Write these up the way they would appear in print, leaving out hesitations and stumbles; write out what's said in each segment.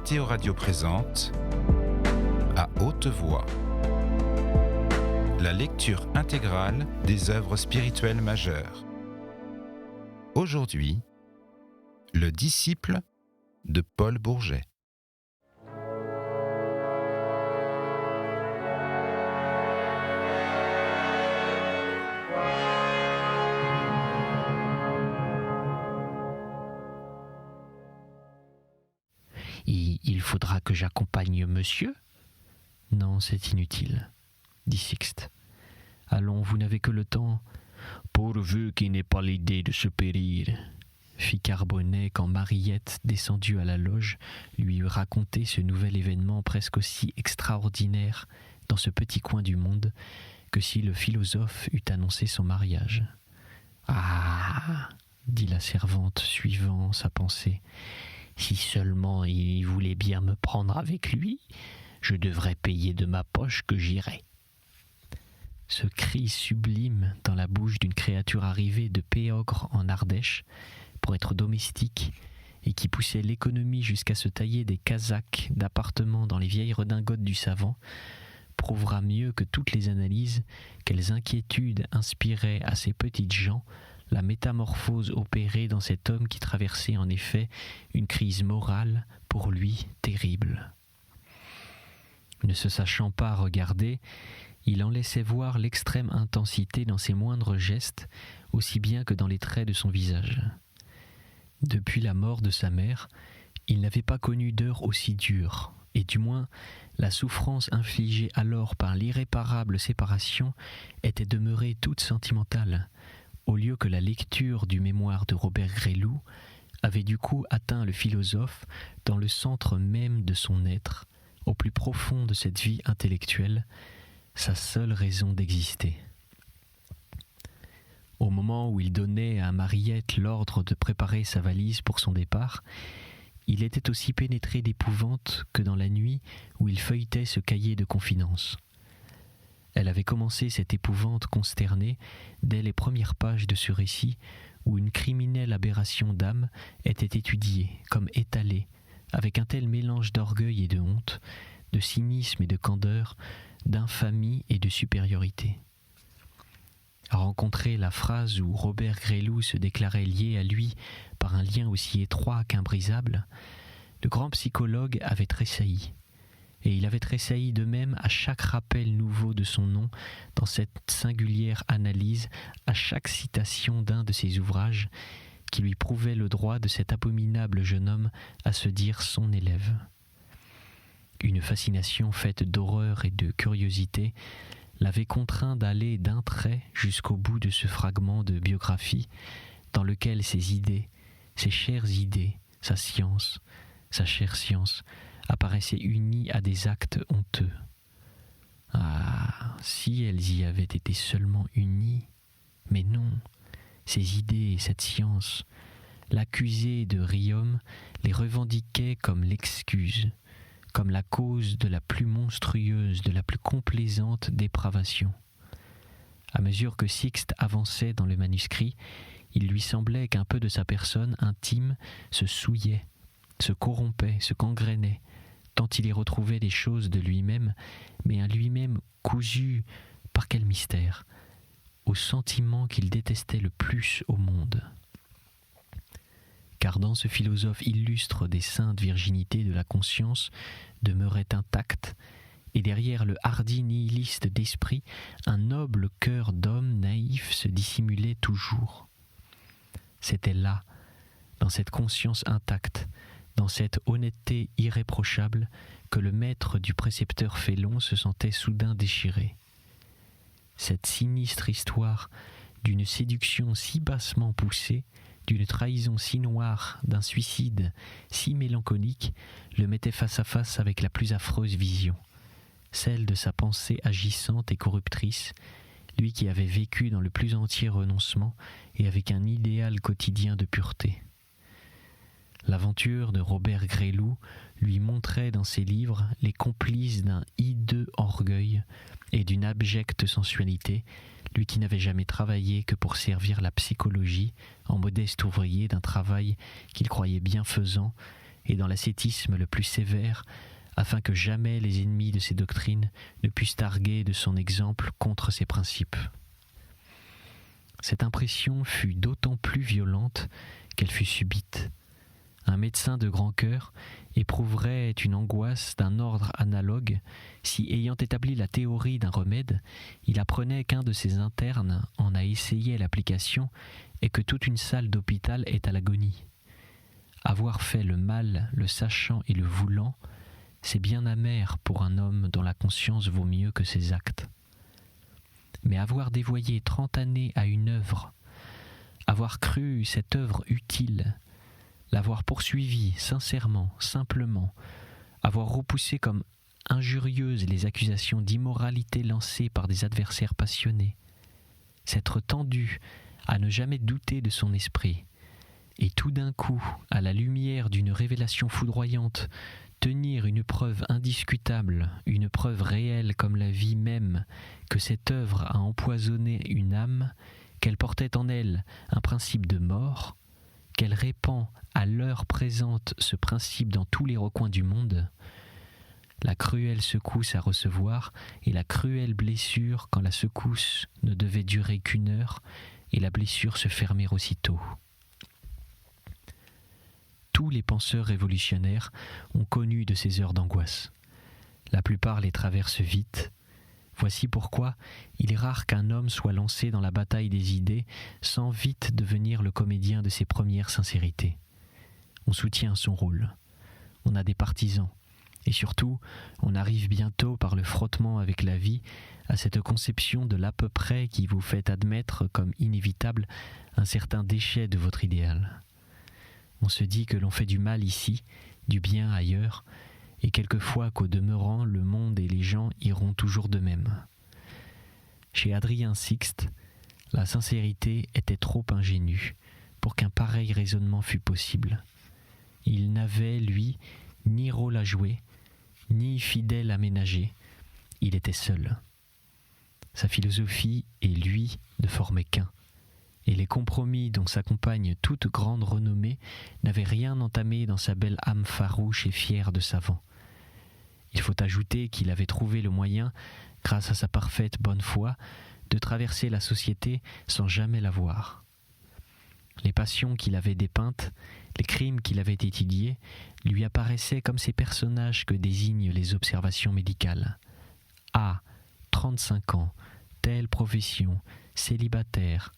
Mathéo Radio présente À haute voix la lecture intégrale des œuvres spirituelles majeures. Aujourd'hui, le disciple de Paul Bourget. Il faudra que j'accompagne monsieur ? Non, c'est inutile, dit Sixte. Allons, vous n'avez que le temps. Pourvu qu'il n'ait pas l'idée de se périr, fit Carbonnet quand Mariette, descendue à la loge, lui eut raconté ce nouvel événement presque aussi extraordinaire dans ce petit coin du monde que si le philosophe eût annoncé son mariage. Ah, dit la servante suivant sa pensée, si seulement il voulait bien me prendre avec lui, je devrais payer de ma poche que j'irai. Ce cri sublime dans la bouche d'une créature arrivée de Péogre en Ardèche pour être domestique et qui poussait l'économie jusqu'à se tailler des casaques d'appartements dans les vieilles redingotes du savant prouvera mieux que toutes les analyses quelles inquiétudes inspiraient à ces petites gens la métamorphose opérée dans cet homme qui traversait en effet une crise morale pour lui terrible. Ne se sachant pas regarder, il en laissait voir l'extrême intensité dans ses moindres gestes, aussi bien que dans les traits de son visage. Depuis la mort de sa mère, il n'avait pas connu d'heure aussi dure, et du moins, la souffrance infligée alors par l'irréparable séparation était demeurée toute sentimentale, au lieu que la lecture du mémoire de Robert Gresloup avait du coup atteint le philosophe dans le centre même de son être, au plus profond de cette vie intellectuelle, sa seule raison d'exister. Au moment où il donnait à Mariette l'ordre de préparer sa valise pour son départ, il était aussi pénétré d'épouvante que dans la nuit où il feuilletait ce cahier de confidences. Elle avait commencé cette épouvante consternée dès les premières pages de ce récit où une criminelle aberration d'âme était étudiée, comme étalée, avec un tel mélange d'orgueil et de honte, de cynisme et de candeur, d'infamie et de supériorité. À rencontrer la phrase où Robert Gresloup se déclarait lié à lui par un lien aussi étroit qu'imbrisable, le grand psychologue avait tressailli. Et il avait tressailli de même à chaque rappel nouveau de son nom dans cette singulière analyse, à chaque citation d'un de ses ouvrages qui lui prouvait le droit de cet abominable jeune homme à se dire son élève. Une fascination faite d'horreur et de curiosité l'avait contraint d'aller d'un trait jusqu'au bout de ce fragment de biographie dans lequel ses idées, ses chères idées, sa science, sa chère science, apparaissaient unies à des actes honteux. Ah, si elles y avaient été seulement unies, mais non, ces idées et cette science, l'accusé de Riom les revendiquait comme l'excuse, comme la cause de la plus monstrueuse, de la plus complaisante dépravation. À mesure que Sixte avançait dans le manuscrit, il lui semblait qu'un peu de sa personne intime se souillait, se corrompait, se gangrénait, tant il y retrouvait des choses de lui-même, mais un lui-même cousu par quel mystère, au sentiment qu'il détestait le plus au monde. Car dans ce philosophe illustre des saintes virginités de la conscience demeurait intact, et derrière le hardi nihiliste d'esprit, un noble cœur d'homme naïf se dissimulait toujours. C'était là, dans cette conscience intacte, dans cette honnêteté irréprochable, que le maître du précepteur félon se sentait soudain déchiré. Cette sinistre histoire d'une séduction si bassement poussée, d'une trahison si noire, d'un suicide si mélancolique, le mettait face à face avec la plus affreuse vision, celle de sa pensée agissante et corruptrice, lui qui avait vécu dans le plus entier renoncement et avec un idéal quotidien de pureté. L'aventure de Robert Gresloup lui montrait dans ses livres les complices d'un hideux orgueil et d'une abjecte sensualité, lui qui n'avait jamais travaillé que pour servir la psychologie en modeste ouvrier d'un travail qu'il croyait bienfaisant et dans l'ascétisme le plus sévère, afin que jamais les ennemis de ses doctrines ne puissent arguer de son exemple contre ses principes. Cette impression fut d'autant plus violente qu'elle fut subite. Un médecin de grand cœur éprouverait une angoisse d'un ordre analogue si, ayant établi la théorie d'un remède, il apprenait qu'un de ses internes en a essayé l'application et que toute une salle d'hôpital est à l'agonie. Avoir fait le mal, le sachant et le voulant, c'est bien amer pour un homme dont la conscience vaut mieux que ses actes. Mais avoir dévoyé 30 années à une œuvre, avoir cru cette œuvre utile, l'avoir poursuivie sincèrement, simplement, avoir repoussé comme injurieuses les accusations d'immoralité lancées par des adversaires passionnés, s'être tendu à ne jamais douter de son esprit, et tout d'un coup, à la lumière d'une révélation foudroyante, tenir une preuve indiscutable, une preuve réelle comme la vie même, que cette œuvre a empoisonné une âme, qu'elle portait en elle un principe de mort, qu'elle répand à l'heure présente ce principe dans tous les recoins du monde, la cruelle secousse à recevoir et la cruelle blessure quand la secousse ne devait durer qu'une heure et la blessure se fermer aussitôt. Tous les penseurs révolutionnaires ont connu de ces heures d'angoisse. La plupart les traversent vite. Voici pourquoi il est rare qu'un homme soit lancé dans la bataille des idées sans vite devenir le comédien de ses premières sincérités. On soutient son rôle. On a des partisans. Et surtout, on arrive bientôt par le frottement avec la vie à cette conception de l'à peu près qui vous fait admettre comme inévitable un certain déchet de votre idéal. On se dit que l'on fait du mal ici, du bien ailleurs, et quelquefois qu'au demeurant, le monde et les gens iront toujours de même. Chez Adrien Sixte, la sincérité était trop ingénue pour qu'un pareil raisonnement fût possible. Il n'avait, lui, ni rôle à jouer, ni fidèle à ménager. Il était seul. Sa philosophie et lui ne formaient qu'un. Et les compromis dont s'accompagne toute grande renommée n'avaient rien entamé dans sa belle âme farouche et fière de savant. Il faut ajouter qu'il avait trouvé le moyen, grâce à sa parfaite bonne foi, de traverser la société sans jamais la voir. Les passions qu'il avait dépeintes, les crimes qu'il avait étudiés, lui apparaissaient comme ces personnages que désignent les observations médicales. Ah, 35 ans, telle profession, célibataire,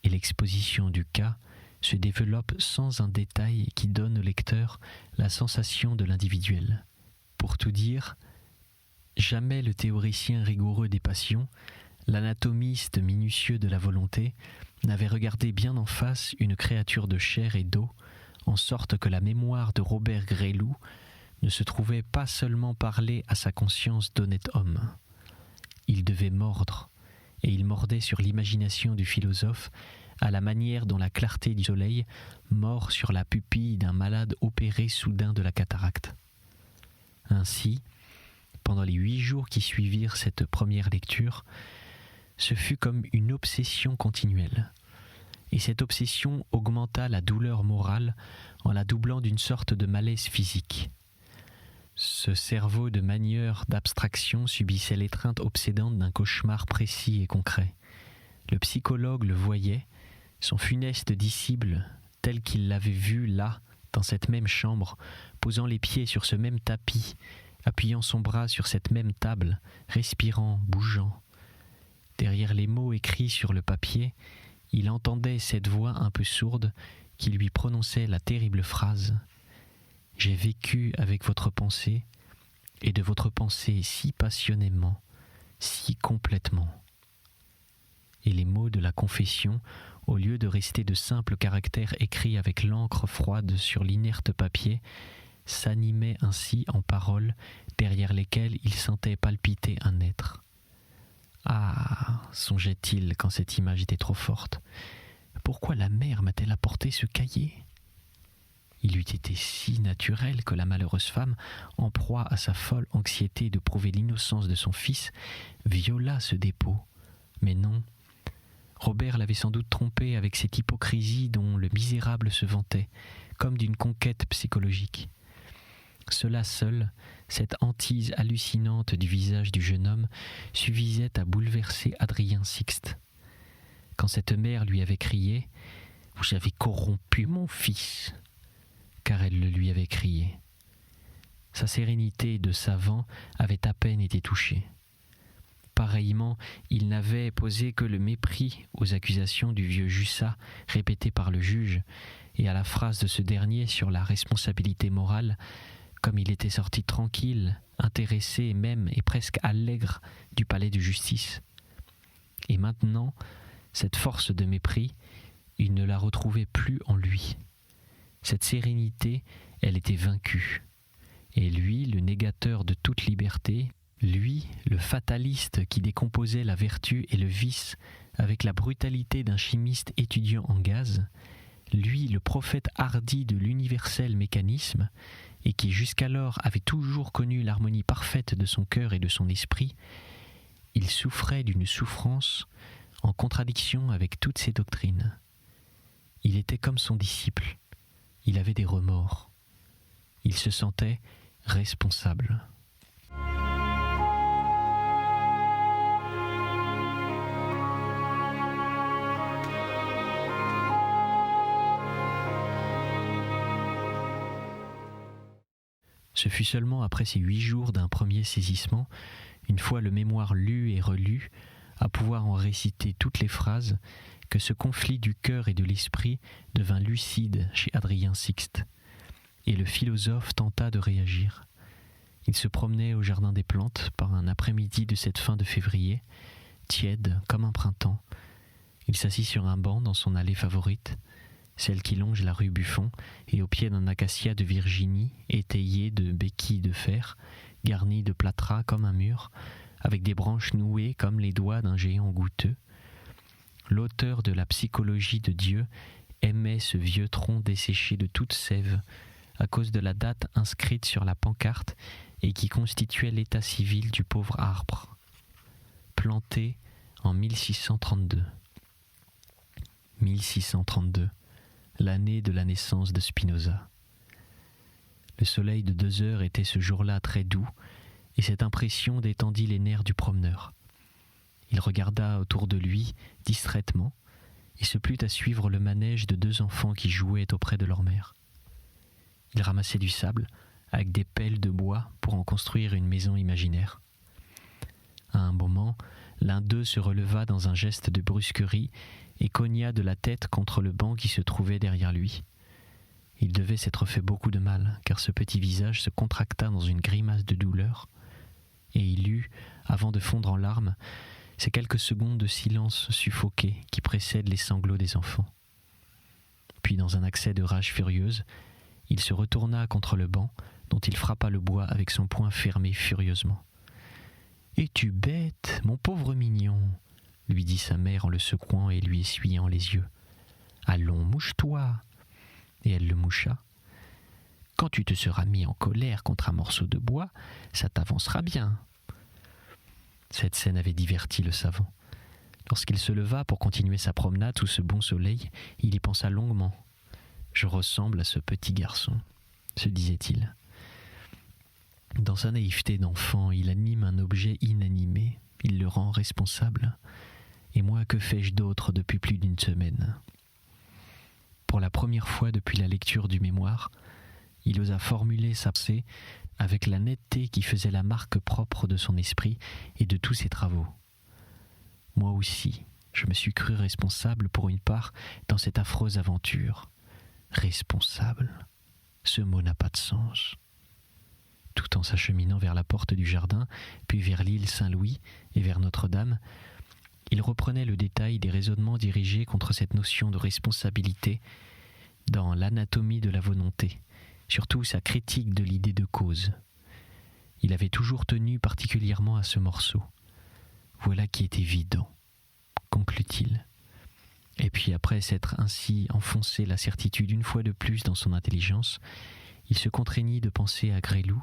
et l'exposition du cas se développe sans un détail qui donne au lecteur la sensation de l'individuel. Pour tout dire, jamais le théoricien rigoureux des passions, l'anatomiste minutieux de la volonté, n'avait regardé bien en face une créature de chair et d'eau, en sorte que la mémoire de Robert Gresloup ne se trouvait pas seulement parler à sa conscience d'honnête homme. Il devait mordre, et il mordait sur l'imagination du philosophe à la manière dont la clarté du soleil mord sur la pupille d'un malade opéré soudain de la cataracte. Ainsi, pendant les 8 jours qui suivirent cette première lecture, ce fut comme une obsession continuelle. Et cette obsession augmenta la douleur morale en la doublant d'une sorte de malaise physique. Ce cerveau de manieur d'abstraction subissait l'étreinte obsédante d'un cauchemar précis et concret. Le psychologue le voyait, son funeste disciple, tel qu'il l'avait vu là, dans cette même chambre, posant les pieds sur ce même tapis, appuyant son bras sur cette même table, respirant, bougeant. Derrière les mots écrits sur le papier, il entendait cette voix un peu sourde qui lui prononçait la terrible phrase « J'ai vécu avec votre pensée, et de votre pensée si passionnément, si complètement. » Et les mots de la confession, au lieu de rester de simples caractères écrits avec l'encre froide sur l'inerte papier, s'animaient ainsi en paroles derrière lesquelles il sentait palpiter un être. Ah, songeait-il quand cette image était trop forte, pourquoi la mère m'a-t-elle apporté ce cahier ? Il eût été si naturel que la malheureuse femme, en proie à sa folle anxiété de prouver l'innocence de son fils, violât ce dépôt. Mais non, Robert l'avait sans doute trompé avec cette hypocrisie dont le misérable se vantait, comme d'une conquête psychologique. Cela seul, cette hantise hallucinante du visage du jeune homme, suffisait à bouleverser Adrien Sixte. Quand cette mère lui avait crié « Vous avez corrompu mon fils », car elle le lui avait crié. Sa sérénité de savant avait à peine été touchée. Pareillement, il n'avait posé que le mépris aux accusations du vieux Jussat répétées par le juge et à la phrase de ce dernier sur la responsabilité morale, comme il était sorti tranquille, intéressé même et presque allègre du palais de justice. Et maintenant, cette force de mépris, il ne la retrouvait plus en lui. Cette sérénité, elle était vaincue. Et lui, le négateur de toute liberté, lui, le fataliste qui décomposait la vertu et le vice avec la brutalité d'un chimiste étudiant en gaz, lui, le prophète hardi de l'universel mécanisme, et qui jusqu'alors avait toujours connu l'harmonie parfaite de son cœur et de son esprit, il souffrait d'une souffrance en contradiction avec toutes ses doctrines. Il était comme son disciple, il avait des remords, il se sentait responsable. Ce fut seulement après ces 8 jours d'un premier saisissement, une fois le mémoire lu et relu, à pouvoir en réciter toutes les phrases, que ce conflit du cœur et de l'esprit devint lucide chez Adrien Sixte, et le philosophe tenta de réagir. Il se promenait au jardin des plantes par un après-midi de cette fin de février, tiède comme un printemps. Il s'assit sur un banc dans son allée favorite, celle qui longe la rue Buffon, et au pied d'un acacia de Virginie, étayé de béquilles de fer, garni de plâtras comme un mur, avec des branches nouées comme les doigts d'un géant goutteux. L'auteur de la psychologie de Dieu aimait ce vieux tronc desséché de toute sève, à cause de la date inscrite sur la pancarte et qui constituait l'état civil du pauvre arbre. Planté en 1632. 1632. L'année de la naissance de Spinoza. Le soleil de 2 heures était ce jour-là très doux, et cette impression détendit les nerfs du promeneur. Il regarda autour de lui, distraitement, et se plut à suivre le manège de 2 enfants qui jouaient auprès de leur mère. Il ramassait du sable, avec des pelles de bois pour en construire une maison imaginaire. À un moment, l'un d'eux se releva dans un geste de brusquerie et cogna de la tête contre le banc qui se trouvait derrière lui. Il devait s'être fait beaucoup de mal, car ce petit visage se contracta dans une grimace de douleur, et il eut, avant de fondre en larmes, ces quelques secondes de silence suffoqué qui précèdent les sanglots des enfants. Puis, dans un accès de rage furieuse, il se retourna contre le banc, dont il frappa le bois avec son poing fermé furieusement. « Es-tu bête, mon pauvre mignon ?» lui dit sa mère en le secouant et lui essuyant les yeux. « Allons, mouche-toi !» Et elle le moucha. « Quand tu te seras mis en colère contre un morceau de bois, ça t'avancera bien. » Cette scène avait diverti le savant. Lorsqu'il se leva pour continuer sa promenade sous ce bon soleil, il y pensa longuement. « Je ressemble à ce petit garçon », se disait-il. Dans sa naïveté d'enfant, il anime un objet inanimé, il le rend responsable. Et moi, que fais-je d'autre depuis plus d'1 semaine ? Pour la première fois depuis la lecture du mémoire, il osa formuler sa pensée avec la netteté qui faisait la marque propre de son esprit et de tous ses travaux. Moi aussi, je me suis cru responsable pour une part dans cette affreuse aventure. Responsable, ce mot n'a pas de sens. Tout en s'acheminant vers la porte du jardin, puis vers l'île Saint-Louis et vers Notre-Dame, il reprenait le détail des raisonnements dirigés contre cette notion de responsabilité dans l'anatomie de la volonté, surtout sa critique de l'idée de cause. Il avait toujours tenu particulièrement à ce morceau. Voilà qui est évident, conclut-il. Et puis après s'être ainsi enfoncé la certitude une fois de plus dans son intelligence, il se contraignit de penser à Gresloup,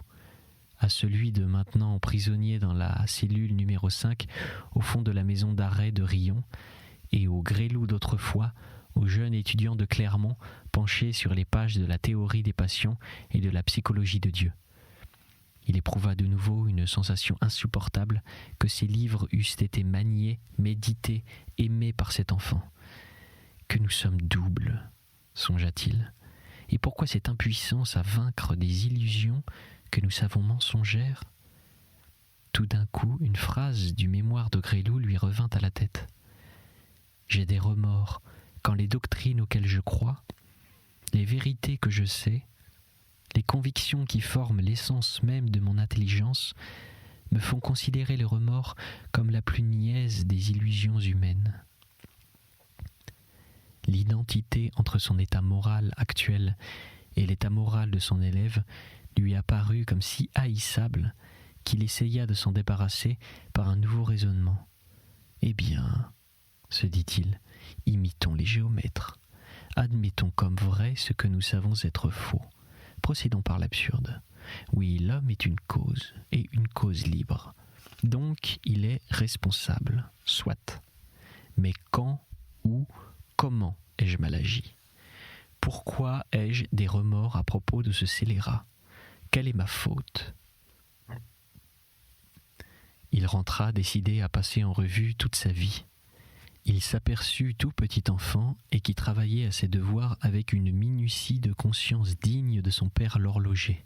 à celui de maintenant prisonnier dans la cellule numéro 5 au fond de la maison d'arrêt de Riom, et au Gresloup d'autrefois au jeune étudiant de Clermont penché sur les pages de la théorie des passions et de la psychologie de Dieu. Il éprouva de nouveau une sensation insupportable que ces livres eussent été maniés, médités, aimés par cet enfant. Que nous sommes doubles, songea-t-il, et pourquoi cette impuissance à vaincre des illusions que nous savons mensongères ? Tout d'un coup, une phrase du mémoire de Gresloup lui revint à la tête. « J'ai des remords quand les doctrines auxquelles je crois, les vérités que je sais, les convictions qui forment l'essence même de mon intelligence me font considérer les remords comme la plus niaise des illusions humaines. » L'identité entre son état moral actuel et l'état moral de son élève lui apparut comme si haïssable qu'il essaya de s'en débarrasser par un nouveau raisonnement. « Eh bien, se dit-il, imitons les géomètres. Admettons comme vrai ce que nous savons être faux. Procédons par l'absurde. Oui, l'homme est une cause, et une cause libre. Donc il est responsable, soit. Mais quand, où, comment ai-je mal agi ? Pourquoi ai-je des remords à propos de ce scélérat ? Quelle est ma faute ? Il rentra décidé à passer en revue toute sa vie. Il s'aperçut tout petit enfant et qui travaillait à ses devoirs avec une minutie de conscience digne de son père l'horloger.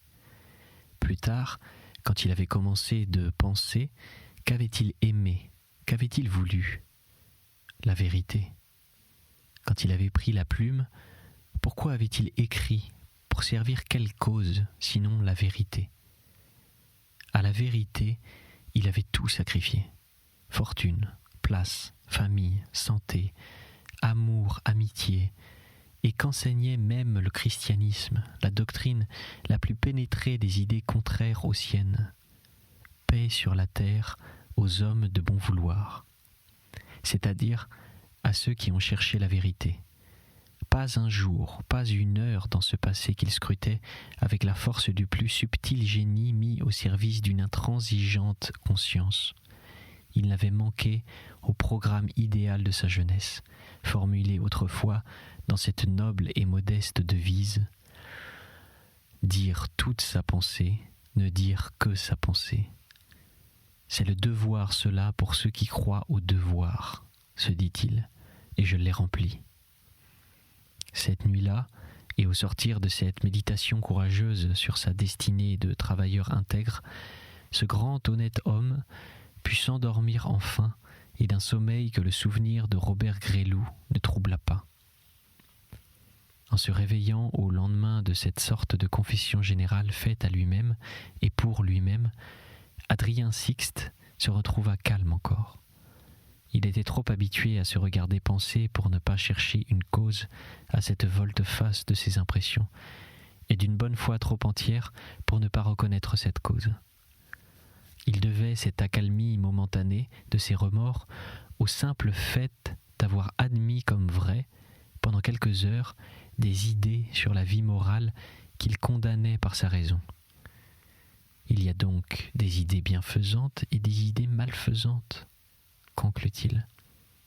Plus tard, quand il avait commencé de penser, qu'avait-il aimé ? Qu'avait-il voulu ? La vérité. Quand il avait pris la plume, pourquoi avait-il écrit ? Pour servir quelle cause, sinon la vérité ? À la vérité, il avait tout sacrifié. Fortune, place, famille, santé, amour, amitié, et qu'enseignait même le christianisme, la doctrine la plus pénétrée des idées contraires aux siennes. Paix sur la terre aux hommes de bon vouloir, c'est-à-dire à ceux qui ont cherché la vérité. Pas un jour, pas une heure dans ce passé qu'il scrutait avec la force du plus subtil génie mis au service d'une intransigeante conscience. Il n'avait manqué au programme idéal de sa jeunesse, formulé autrefois dans cette noble et modeste devise « Dire toute sa pensée, ne dire que sa pensée. C'est le devoir cela pour ceux qui croient au devoir, se dit-il, et je l'ai rempli. » Cette nuit-là, et au sortir de cette méditation courageuse sur sa destinée de travailleur intègre, ce grand honnête homme put s'endormir enfin et d'un sommeil que le souvenir de Robert Gresloup ne troubla pas. En se réveillant au lendemain de cette sorte de confession générale faite à lui-même et pour lui-même, Adrien Sixte se retrouva calme encore. Il était trop habitué à se regarder penser pour ne pas chercher une cause à cette volte-face de ses impressions, et d'une bonne foi trop entière pour ne pas reconnaître cette cause. Il devait cette accalmie momentanée de ses remords au simple fait d'avoir admis comme vraies, pendant quelques heures, des idées sur la vie morale qu'il condamnait par sa raison. Il y a donc des idées bienfaisantes et des idées malfaisantes, conclut-il.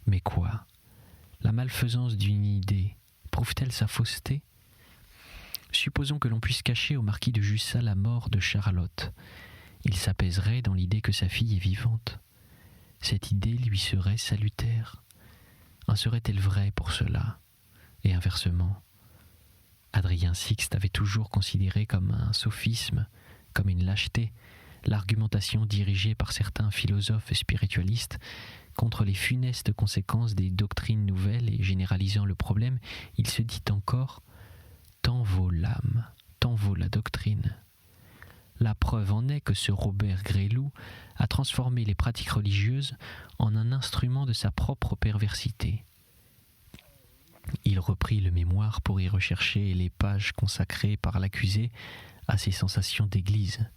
Mais quoi ? La malfaisance d'une idée prouve-t-elle sa fausseté ? Supposons que l'on puisse cacher au marquis de Jussat la mort de Charlotte. Il s'apaiserait dans l'idée que sa fille est vivante. Cette idée lui serait salutaire. En serait-elle vraie pour cela ? Et inversement, Adrien Sixte avait toujours considéré comme un sophisme, comme une lâcheté, l'argumentation dirigée par certains philosophes spiritualistes contre les funestes conséquences des doctrines nouvelles et généralisant le problème, il se dit encore « Tant vaut l'âme, tant vaut la doctrine ». La preuve en est que ce Robert Gresloup a transformé les pratiques religieuses en un instrument de sa propre perversité. Il reprit le mémoire pour y rechercher les pages consacrées par l'accusé à ses sensations d'église.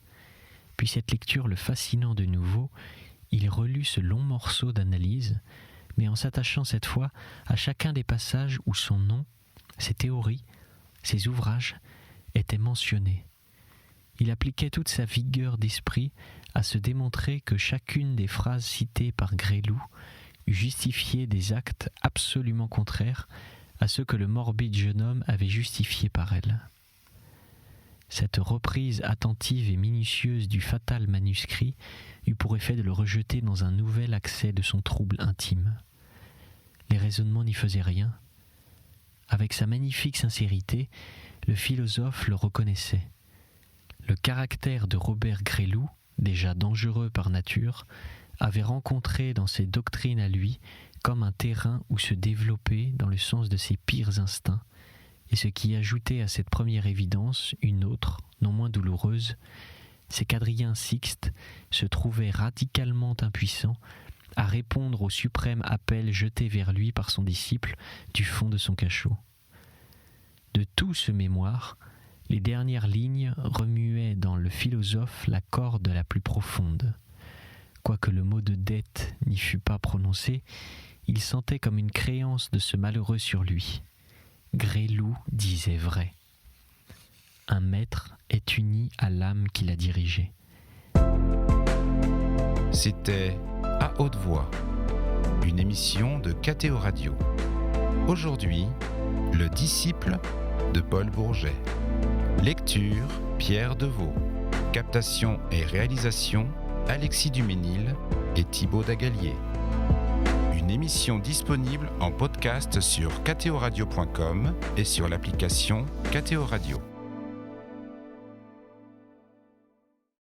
Puis cette lecture le fascinant de nouveau, il relut ce long morceau d'analyse, mais en s'attachant cette fois à chacun des passages où son nom, ses théories, ses ouvrages étaient mentionnés. Il appliquait toute sa vigueur d'esprit à se démontrer que chacune des phrases citées par Gresloup eût justifié des actes absolument contraires à ce que le morbide jeune homme avait justifié par elle. Cette reprise attentive et minutieuse du fatal manuscrit eut pour effet de le rejeter dans un nouvel accès de son trouble intime. Les raisonnements n'y faisaient rien. Avec sa magnifique sincérité, le philosophe le reconnaissait. Le caractère de Robert Gresloup, déjà dangereux par nature, avait rencontré dans ses doctrines à lui comme un terrain où se développer dans le sens de ses pires instincts, et ce qui ajoutait à cette première évidence une autre, non moins douloureuse, c'est qu'Adrien Sixte se trouvait radicalement impuissant à répondre au suprême appel jeté vers lui par son disciple du fond de son cachot. De tout ce mémoire, les dernières lignes remuaient dans le philosophe la corde la plus profonde. Quoique le mot de dette n'y fût pas prononcé, il sentait comme une créance de ce malheureux sur lui. Gresloup disait vrai. Un maître est uni à l'âme qui l'a dirigé. C'était À haute voix, une émission de KTO Radio. Aujourd'hui, Le disciple de Paul Bourget. Lecture, Pierre Deveau. Captation et réalisation, Alexis Duménil et Thibaut Dagalier. Une émission disponible en podcast sur ktoradio.com et sur l'application KTO Radio.